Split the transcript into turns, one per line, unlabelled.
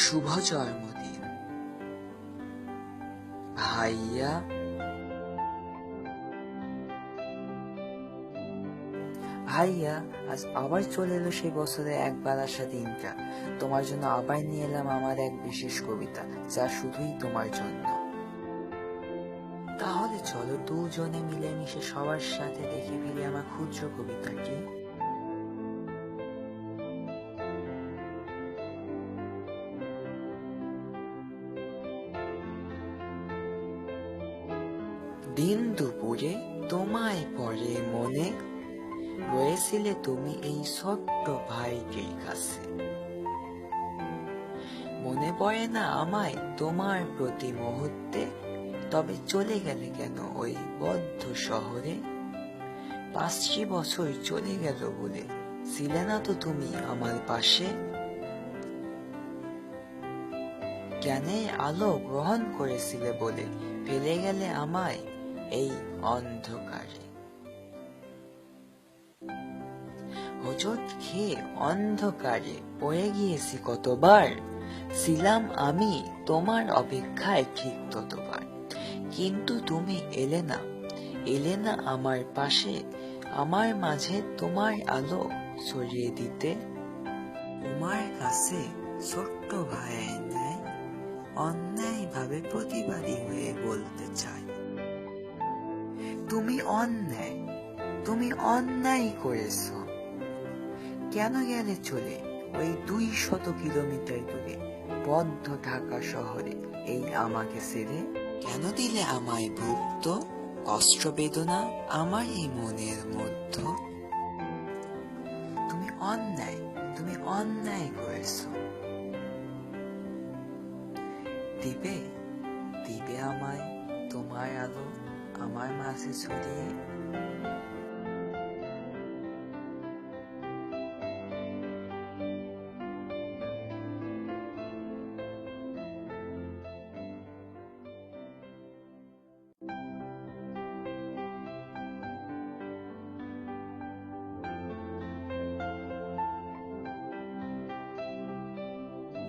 শুভ জন্মদিন ভাইয়া। ভাইয়া, আজ আবার চলে এলো সেই বছরে একবার আসা দিনটা। তোমার জন্য আবার নিয়ে এলাম আমার এক বিশেষ কবিতা, যা শুধুই তোমার জন্য। তাহলে চলো দুজনে মিলেমিশে সবার সাথে দেখে ফেলি আমার ক্ষুদ্র কবিতাটি। দিন দুপুরে তোমায় পড়ে মনে, রয়েছিলে তুমি এই ছোট্ট ভাইটির কাছে। মনে পড়ে না আমায় তোমার প্রতি মুহূর্তে, তবে চলে গেলে কেন ওই বদ্ধ শহরে? 5টি বছর চলে গেল বলে ছিলে না তো তুমি আমার পাশে। জ্ঞানের আলো গ্রহণ করেছিলে বলে ফেলে গেলে আমায় এই অন্ধকারে। হোঁচট খেয়ে অন্ধকারে পড়ে গিয়েছি কতবার, ছিলাম আমি তোমার অপেক্ষায় ঠিক ততবার। কিন্তু তুমি এলে না আমার পাশে, আমার মাঝে তোমার আলো ছড়িয়ে দিতে। তোমার কাছে ছোট্ট ভাইয়ের ন্যায় অন্যায় ভাবে প্রতিবাদী হয়ে বলতে চাই, তুমি অন্যায় করেছো। কেন গেলে চলে ওই 200 কিলোমিটার দূরে বদ্ধ ঢাকা শহরে এই আমাকে ছেড়ে? কেন দিলে আমায় ভুক্ত কষ্ট বেদনা আমার এই মনের মধ্য? তুমি অন্যায় করেছো। দিবে আমায় তোমার আলো আমার মাঝে ছড়িয়ে।